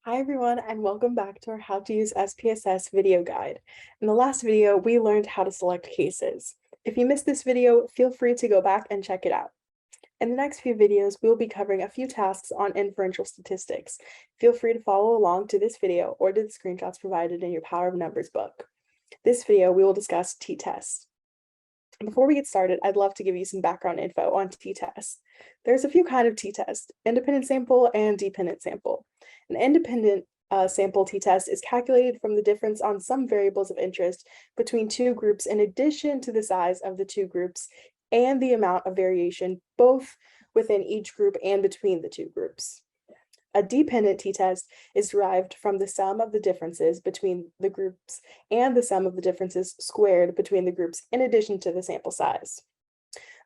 Hi everyone, and welcome back to our How to Use SPSS video guide. In the last video, we learned how to select cases. If you missed this video, feel free to go back and check it out. In the next few videos, we'll be covering a few tasks on inferential statistics. Feel free to follow along to this video or to the screenshots provided in your Power of Numbers book. This video, we will discuss t-tests. Before we get started, I'd love to give you some background info on t-tests. There's a few kinds of t-tests: independent sample and dependent sample. An independent sample t-test is calculated from the difference on some variables of interest between two groups in addition to the size of the two groups and the amount of variation both within each group and between the two groups. A dependent t-test is derived from the sum of the differences between the groups and the sum of the differences squared between the groups in addition to the sample size.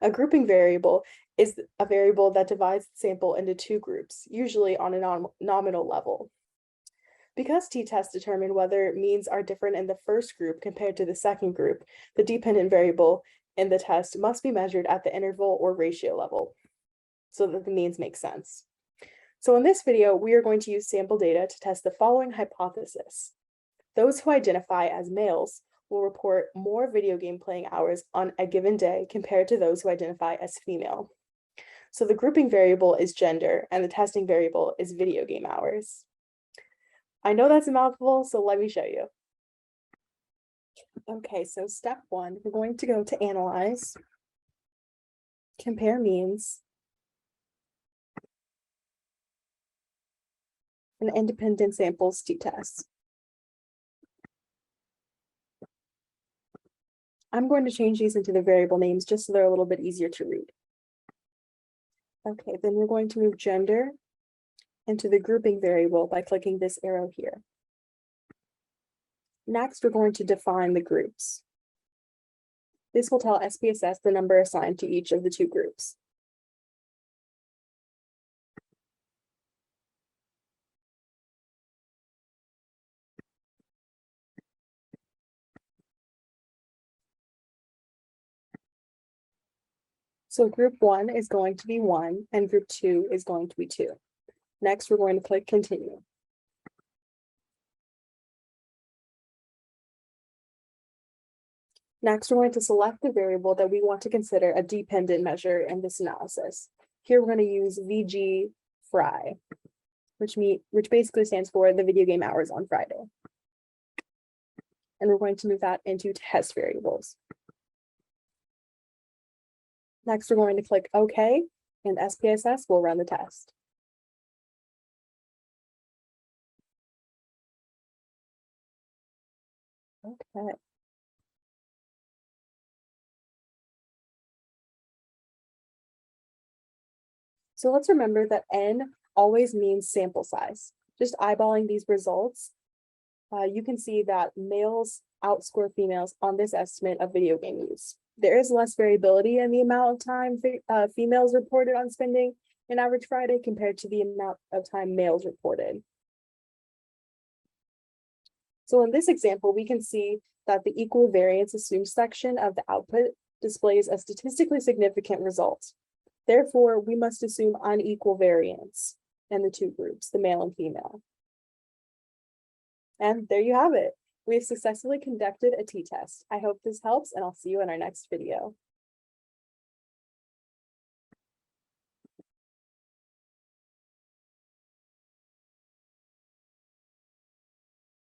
A grouping variable is a variable that divides the sample into two groups, usually on a nominal level. Because t-tests determine whether means are different in the first group compared to the second group, the dependent variable in the test must be measured at the interval or ratio level so that the means make sense. So in this video, we are going to use sample data to test the following hypothesis. Those who identify as males will report more video game playing hours on a given day compared to those who identify as female. So the grouping variable is gender and the testing variable is video game hours. I know that's a mouthful, so let me show you. Okay, so step one, we're going to go to Analyze, Compare Means, and Independent Samples t-tests. I'm going to change these into the variable names just so they're a little bit easier to read. Okay, then we're going to move gender into the grouping variable by clicking this arrow here. Next, we're going to define the groups. This will tell SPSS the number assigned to each of the two groups. So group 1 is going to be 1 and group 2 is going to be 2. Next, we're going to click continue. Next, we're going to select the variable that we want to consider a dependent measure in this analysis. Here, we're going to use VG Fry, which basically stands for the video game hours on Friday. And we're going to move that into test variables. Next, we're going to click OK, and SPSS will run the test. Okay. So let's remember that N always means sample size. Just eyeballing these results, you can see that males outscore females on this estimate of video game use. There is less variability in the amount of time females reported on spending an average Friday compared to the amount of time males reported. So in this example, we can see that the equal variance assumed section of the output displays a statistically significant result. Therefore, we must assume unequal variance in the two groups, the male and female. And there you have it. We've successfully conducted a t-test. I hope this helps, and I'll see you in our next video.